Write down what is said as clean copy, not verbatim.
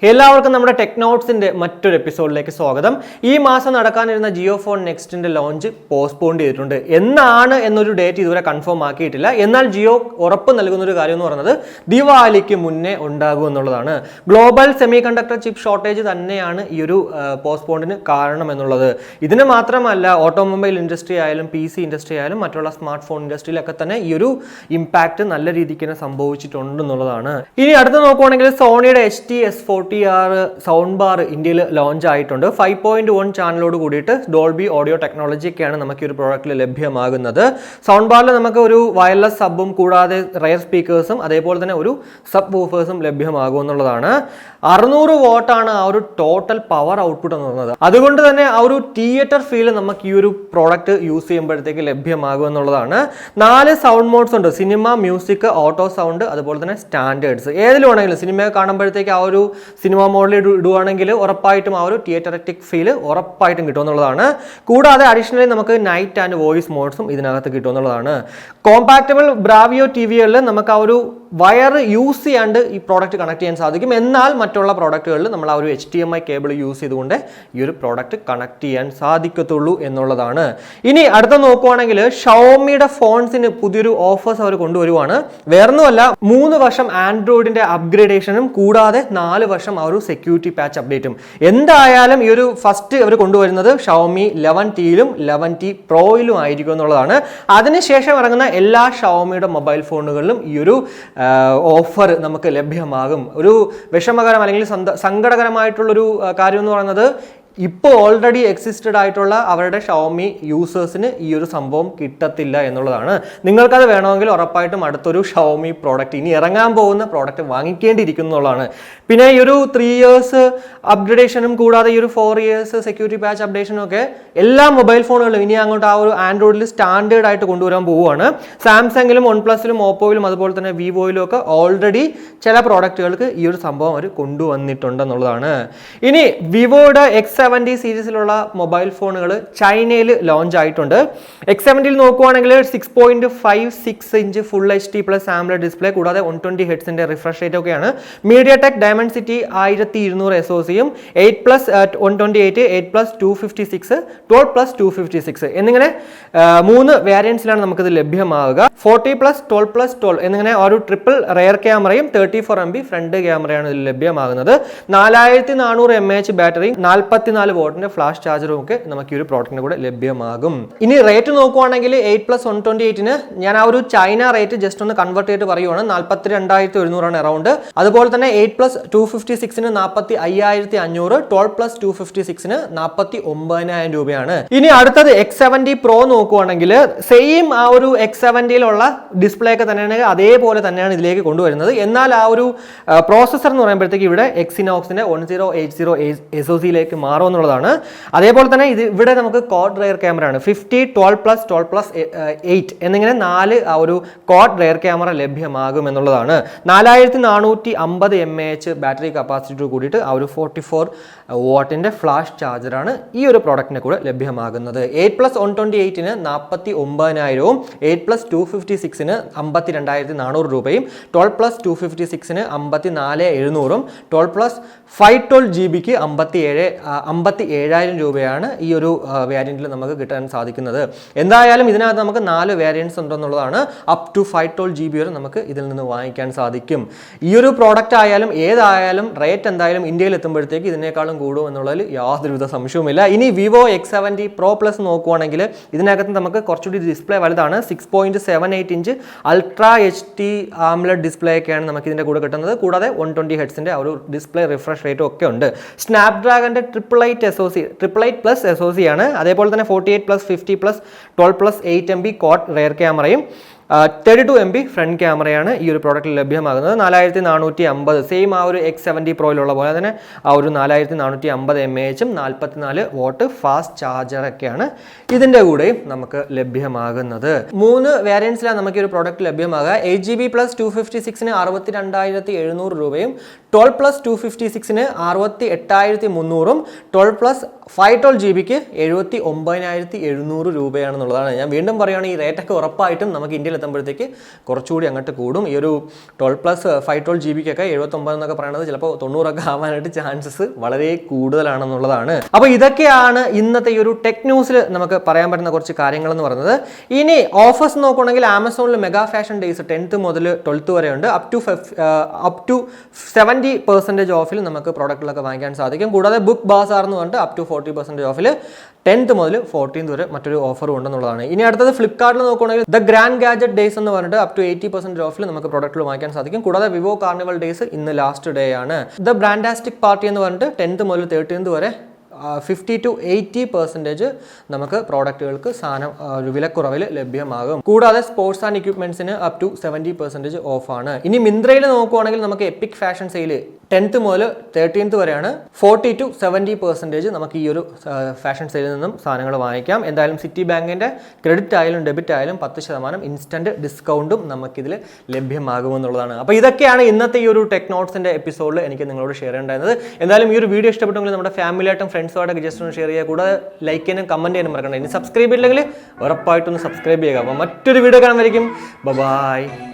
എല്ലാവർക്കും നമ്മുടെ ടെക് നോട്ട്സിന്റെ മറ്റൊരു എപ്പിസോഡിലേക്ക് സ്വാഗതം. ഈ മാസം നടക്കാനിരുന്ന JioPhone നെക്സ്റ്റിന്റെ ലോഞ്ച് പോസ്റ്റ്പോൺ ചെയ്തിട്ടുണ്ട്. എന്നാണ് എന്നൊരു ഡേറ്റ് ഇതുവരെ കൺഫേം ആക്കിയിട്ടില്ല. എന്നാൽ ജിയോ ഉറപ്പ് നൽകുന്ന ഒരു കാര്യം എന്ന് പറയുന്നത് ദിവാലിക്ക് മുന്നേ ഉണ്ടാകും എന്നുള്ളതാണ്. Global semi conductor chip shortage തന്നെയാണ് ഈ ഒരു പോസ്റ്റ്പോണ്ടിന് കാരണം എന്നുള്ളത്. ഇതിന് മാത്രമല്ല, ഓട്ടോമൊബൈൽ ഇൻഡസ്ട്രി ആയാലും PC ഇൻഡസ്ട്രി ആയാലും മറ്റുള്ള സ്മാർട്ട് ഫോൺ ഇൻഡസ്ട്രിയിലൊക്കെ തന്നെ ഈ ഒരു ഇമ്പാക്ട് നല്ല രീതിക്ക് തന്നെ സംഭവിച്ചിട്ടുണ്ട് എന്നുള്ളതാണ്. ഇനി അടുത്ത് നോക്കുവാണെങ്കിൽ സോണിയുടെ S40R സൗണ്ട് ബാർ ഇന്ത്യയിൽ ലോഞ്ച് ആയിട്ടുണ്ട്. 5.1 ചാനലോട് കൂടിയിട്ട് ഡോൾബി ഓഡിയോ ടെക്നോളജി ഒക്കെയാണ് നമുക്ക് ഈ ഒരു പ്രോഡക്റ്റിൽ ലഭ്യമാകുന്നത്. സൗണ്ട് ബാറിൽ നമുക്ക് ഒരു വയർലെസ് സബും കൂടാതെ റയർ സ്പീക്കേഴ്സും അതേപോലെ തന്നെ ഒരു സബ് വൂഫേഴ്സും ലഭ്യമാകും എന്നുള്ളതാണ്. 600 വാട്ടാണ് ആ ഒരു ടോട്ടൽ പവർ ഔട്ട്പുട്ട് എന്ന് പറയുന്നത്. അതുകൊണ്ട് തന്നെ ആ ഒരു തിയേറ്റർ ഫീൽ നമുക്ക് ഈ ഒരു പ്രോഡക്റ്റ് യൂസ് ചെയ്യുമ്പോഴത്തേക്ക് ലഭ്യമാകും എന്നുള്ളതാണ്. 4 സൗണ്ട് മോഡ്സ് ഉണ്ട്: സിനിമ, മ്യൂസിക്, ഓട്ടോ സൗണ്ട്, അതുപോലെ തന്നെ സ്റ്റാൻഡേർഡ്സ്. ഏതിലും വേണമെങ്കിലും സിനിമ കാണുമ്പോഴത്തേക്ക് ആ ഒരു സിനിമ മോഡിൽ ഇടുവാണെങ്കിൽ ഉറപ്പായിട്ടും ആ ഒരു തിയേറ്ററിറ്റിക് ഫീൽ ഉറപ്പായിട്ടും കിട്ടും എന്നുള്ളതാണ്. കൂടാതെ അഡീഷണലി നമുക്ക് നൈറ്റ് ആൻഡ് വോയിസ് മോഡ്സും ഇതിനകത്ത് കിട്ടും എന്നുള്ളതാണ്. കോമ്പാക്റ്റബിൾ ബ്രാവിയോ TVകളിൽ നമുക്ക് ആ ഒരു വയർ യൂസ് ചെയ്യാണ്ട് ഈ പ്രോഡക്റ്റ് കണക്ട് ചെയ്യാൻ സാധിക്കും. എന്നാൽ മറ്റുള്ള പ്രോഡക്റ്റുകളിൽ നമ്മൾ ആ ഒരു HDMI കേബിൾ യൂസ് ചെയ്തുകൊണ്ട് ഈ ഒരു പ്രോഡക്റ്റ് കണക്ട് ചെയ്യാൻ സാധിക്കത്തുള്ളൂ എന്നുള്ളതാണ്. ഇനി അടുത്ത നോക്കുവാണെങ്കിൽ ഷവോമിയുടെ ഫോൺസിന് പുതിയൊരു ഓഫേഴ്സ് അവർ കൊണ്ടുവരുവാണ്. വേറൊന്നുമല്ല, 3 വർഷം ആൻഡ്രോയിഡിന്റെ അപ്ഗ്രേഡേഷനും കൂടാതെ 4 വർഷം ആ ഒരു സെക്യൂരിറ്റി പാച്ച് അപ്ഡേറ്റും. എന്തായാലും ഈ ഒരു ഫസ്റ്റ് അവർ കൊണ്ടുവരുന്നത് ഷവോമി 11Tയിലും 11T Proയിലും ആയിരിക്കും എന്നുള്ളതാണ്. അതിനുശേഷം ഇറങ്ങുന്ന എല്ലാ ഷവോമിയുടെ മൊബൈൽ ഫോണുകളിലും ഈ ഒരു ഓഫർ നമുക്ക് ലഭ്യമാകും. ഒരു വിഷമകരം അല്ലെങ്കിൽ സങ്കടകരമായിട്ടുള്ളൊരു കാര്യം എന്ന് പറയുന്നത്, ഇപ്പോൾ ഓൾറെഡി എക്സിസ്റ്റഡ് ആയിട്ടുള്ള അവരുടെ ഷവോമി യൂസേഴ്സിന് ഈ ഒരു സംഭവം കിട്ടത്തില്ല എന്നുള്ളതാണ്. നിങ്ങൾക്കത് വേണമെങ്കിൽ ഉറപ്പായിട്ടും അടുത്തൊരു ഷവോമി പ്രോഡക്റ്റ്, ഇനി ഇറങ്ങാൻ പോകുന്ന പ്രോഡക്റ്റ് വാങ്ങിക്കേണ്ടിയിരിക്കുന്നു എന്നുള്ളതാണ്. പിന്നെ ഈ ഒരു 3 ഇയേഴ്സ് അപ്ഗ്രേഡേഷനും കൂടാതെ ഈ ഒരു 4 ഇയേഴ്സ് സെക്യൂരിറ്റി പാച്ച് അപ്ഡേഷനും ഒക്കെ എല്ലാ മൊബൈൽ ഫോണുകളിലും ഇനി അങ്ങോട്ട് ആ ഒരു ആൻഡ്രോയിഡിൽ സ്റ്റാൻഡേർഡ് ആയിട്ട് കൊണ്ടുവരാൻ പോവുകയാണ്. സാംസങ്ങിലും OnePlusലും ഓപ്പോയിലും അതുപോലെ തന്നെ വിവോയിലും ഒക്കെ ഓൾറെഡി ചില പ്രോഡക്റ്റുകൾക്ക് ഈ ഒരു സംഭവം അവർ കൊണ്ടുവന്നിട്ടുണ്ടെന്നുള്ളതാണ്. ഇനി വിവോയുടെ X70 സീരീസിലുള്ള മൊബൈൽ ഫോണുകൾ ചൈനയിൽ ലോഞ്ച് ആയിട്ടുണ്ട്. X70 നോക്കുവാണെങ്കിൽ 6.56 inch full HD plus AMOLED display കൂടാതെ 120 ഹെർട്സിന്റെ റിഫ്രഷ് റേറ്റ് ഒക്കെയാണ്. MediaTek Dimensity 1200 SoCയും 8+128, 8+256, 12+256 എന്നിങ്ങനെ 3 വേരിയൻസിലാണ് നമുക്കിത് ലഭ്യമാവുക. 40+12+12 എന്നിങ്ങനെ ഒരു ട്രിപ്പിൾ റെയർ ക്യാമറയും 34MP ഫ്രണ്ട് ക്യാമറയാണ് ഇതിൽ ലഭ്യമാകുന്നത്. 4400 mAh ബാറ്ററി, 44 വാട്ടിന്റെ ഫ്ലാഷ് ചാർജറും ഒക്കെ നമുക്ക് ഈ ഒരു പ്രോഡക്റ്റിന് കൂടെ ലഭ്യമാകും. ഇനി റേറ്റ് നോക്കുവാണെങ്കിൽ 8+128ന് ഞാൻ ആ ഒരു ചൈന റേറ്റ് ജസ്റ്റ് ഒന്ന് കൺവേർട്ട് ചെയ്തിട്ട് പറയുവാണ്, 42,100 അറൗണ്ട്. അതുപോലെ തന്നെ 8+256ന് 45,500, 12+256ന് 49,000 രൂപയാണ്. ഇനി അടുത്തത് X70 Pro നോക്കുവാണെങ്കിൽ സെയിം ആ ഒരു X70യിലുള്ള ഡിസ്പ്ലേ ഒക്കെ തന്നെയാണ്, അതേപോലെ തന്നെയാണ് ഇതിലേക്ക് കൊണ്ടുവരുന്നത്. എന്നാൽ ആ ഒരു പ്രോസസർ എന്ന് പറയുമ്പോഴത്തേക്ക് ഇവിടെ Exynosന്റെ 1080 SoCയിലേക്ക് മാറും എന്നുള്ളതാണ്. അതേപോലെ തന്നെ ഇവിടെ നമുക്ക് ക്വാഡ് റെയർ ക്യാമറ ആണ്. 50, 12+12+8 എന്നിങ്ങനെ 4 ആ ഒരു ക്വാഡ് റെയർ ക്യാമറ ലഭ്യമാകും എന്നുള്ളതാണ്. 4450 mAh ബാറ്ററി കപ്പാസിറ്റി കൂടിയിട്ട് ആ ഒരു 44 വാട്ടിന്റെ ഫ്ലാഷ് ചാർജറാണ് ഈ ഒരു പ്രോഡക്റ്റിനെ കൂടെ ലഭ്യമാകുന്നത്. 8+128ന് 49,000വും 8+256ന് 52,400 രൂപയും 12+256ന് 54,700ഉം 12+512GBക്ക് 57,000 രൂപയാണ് ഈ ഒരു വേരിയന്റിൽ നമുക്ക് കിട്ടാൻ സാധിക്കുന്നത്. എന്തായാലും ഇതിനകത്ത് നമുക്ക് 4 വേരിയൻസ് ഉണ്ടെന്നുള്ളതാണ്. അപ് ടു 512GB വരെ നമുക്ക് ഇതിൽ നിന്ന് വാങ്ങിക്കാൻ സാധിക്കും. ഈ ഒരു പ്രോഡക്റ്റ് ആയാലും ഏതായാലും റേറ്റ് എന്തായാലും ഇന്ത്യയിൽ എത്തുമ്പോഴത്തേക്ക് ഇതിനേക്കാളും കൂടും എന്നുള്ളതിൽ യാതൊരുവിധ സംശയവുമില്ല. ഇനി വിവോ X70 Pro Plus നോക്കുവാണെങ്കിൽ ഇതിനകത്ത് നമുക്ക് കുറച്ചുകൂടി ഡിസ്പ്ലേ വലുതാണ്. 6.78 inch ultra HD AMOLED display ഒക്കെയാണ് നമുക്ക് ഇതിന്റെ കൂടെ കിട്ടുന്നത്. കൂടാതെ 120 ഹെർട്സിന്റെ ഒരു ഡിസ്പ്ലേ റിഫ്രഷ് റേറ്റും ഒക്കെ ഉണ്ട്. സ്നാപ്ഡ്രാഗന്റെ 888+ SoC ആണ്. അതേപോലെ തന്നെ 48+50+12+8MB ക്വാഡ് റെയർ ക്യാമറയും 32MP ഫ്രണ്ട് ക്യാമറയാണ് ഈ ഒരു പ്രോഡക്റ്റിൽ ലഭ്യമാകുന്നത്. 4450 സെയിം ആ ഒരു X70 Proയിലുള്ള പോലെ തന്നെ ആ ഒരു 4450 mAhും 44 വാട്ട് ഫാസ്റ്റ് ചാർജറൊക്കെയാണ് ഇതിൻ്റെ കൂടെയും നമുക്ക് ലഭ്യമാകുന്നത്. 3 വേരിയൻസിലാണ് നമുക്ക് ഈ ഒരു പ്രോഡക്റ്റ് ലഭ്യമാകുക. 8GB + 256ന് 62,700 രൂപയും 12+256ന് 68,300ഉം 12+512GBക്ക് 79,700 രൂപയാണെന്നുള്ളതാണ്. ഞാൻ വീണ്ടും പറയുകയാണ്, ഈ റേറ്റൊക്കെ ഉറപ്പായിട്ടും നമുക്ക് ഇന്ത്യയിൽ ഇന്ത്യയിൽ എത്തുമ്പോഴത്തേക്ക് കുറച്ചുകൂടി അങ്ങോട്ട് കൂടും. ഈ ഒരു 12+ 512 GB ഒക്കെ 79 എന്നൊക്കെ പറയുന്നത് ചിലപ്പോൾ 90 ഒക്കെ ആവാനായിട്ട് ചാൻസസ് വളരെ കൂടുതലാണെന്നുള്ളതാണ്. അപ്പോൾ ഇതൊക്കെയാണ് ഇന്നത്തെ ഈ ഒരു ടെക് ന്യൂസിൽ നമുക്ക് പറയാൻ പറ്റുന്ന കുറച്ച് കാര്യങ്ങൾ എന്ന് പറയുന്നത്. ഇനി ഓഫേഴ്സ് നോക്കുകയാണെങ്കിൽ ആമസോണിൽ മെഗാ ഫാഷൻ ഡേയ്സ് 10th മുതൽ 12th വരെ ഉണ്ട്. അപ് ടു 70% ഓഫിൽ നമുക്ക് പ്രോഡക്റ്റുകളൊക്കെ വാങ്ങിക്കാൻ സാധിക്കും. കൂടാതെ ബുക്ക് ബാസാർ എന്ന് പറഞ്ഞിട്ട് അപ് ടു 40% ഓഫിൽ 10th മുതൽ 14th വരെ മറ്റൊരു ഓഫറും ഉണ്ടെന്നുള്ളതാണ്. ഇനി അടുത്തത് ഫ്ലിപ്കാർട്ടിൽ നോക്കുകയാണെങ്കിൽ ദ ഗ്രാൻഡ് ഗാഡ്ജറ്റ് ഡേയ്സ് എന്ന് പറഞ്ഞിട്ട് അപ് ടു 80% ഓഫിൽ നമുക്ക് പ്രോഡക്റ്റുകൾ വാങ്ങിക്കാൻ സാധിക്കും. കൂടാതെ വിവോ കാർണിവൽ ഡേയ്സ് ഇന്ന് ലാസ്റ്റ് ഡേ ആണ്. ദ ബ്രാൻഡാസ്റ്റിക് പാർട്ടി എന്ന് പറഞ്ഞിട്ട് 10th മുതൽ 13th വരെ 50 to 80% നമുക്ക് പ്രോഡക്റ്റുകൾക്ക് സാധനം ഒരു വിലക്കുറവിൽ ലഭ്യമാകും. കൂടാതെ സ്പോർട്സ് ആൻഡ് എക്യുപ്മെന്റ്സിന് അപ് ടു 70% ഓഫാണ്. ഇനി മിന്ത്രയിൽ നോക്കുവാണെങ്കിൽ നമുക്ക് എപ്പിക് ഫാഷൻ സെയിൽ 10th മുതൽ 13th വരെയാണ്. 40 to 70% നമുക്ക് ഈ ഒരു ഫാഷൻ സെയിലിൽ നിന്നും സാധനങ്ങൾ വാങ്ങിക്കാം. എന്തായാലും സിറ്റി ബാങ്കിന്റെ ക്രെഡിറ്റ് ആയാലും ഡെബിറ്റ് ആയാലും 10% ഇൻസ്റ്റന്റ് ഡിസ്കൗണ്ടും നമുക്കിതിൽ ലഭ്യമാകുമെന്നുള്ളതാണ്. അപ്പോൾ ഇതൊക്കെയാണ് ഇന്നത്തെ ഈ ഒരു ടെക് നോട്ട്സിന്റെ എപ്പിസോഡിൽ എനിക്ക് നിങ്ങളോട് ഷെയർ ചെയ്യേണ്ടത്. എന്തായാലും ഈ ഒരു വീഡിയോ ഇഷ്ടപ്പെട്ടെങ്കിൽ നമ്മുടെ ഫാമിലിയായിട്ടും ഫ്രണ്ട്സുമായിട്ടൊക്കെ ജസ്റ്റ് ഒന്ന് ഷെയർ ചെയ്യുക. കൂടാതെ ലൈക്ക് ചെയ്യാനും കമന്റ് ചെയ്യാനും മറക്കണ്ട. ഇനി സബ്സ്ക്രൈബ് ചെയ്തില്ലെങ്കിൽ ഉറപ്പായിട്ടൊന്ന് സബ്സ്ക്രൈബ് ചെയ്യുക. അപ്പോൾ മറ്റൊരു വീഡിയോ കാണുമായിരിക്കും. ബൈ.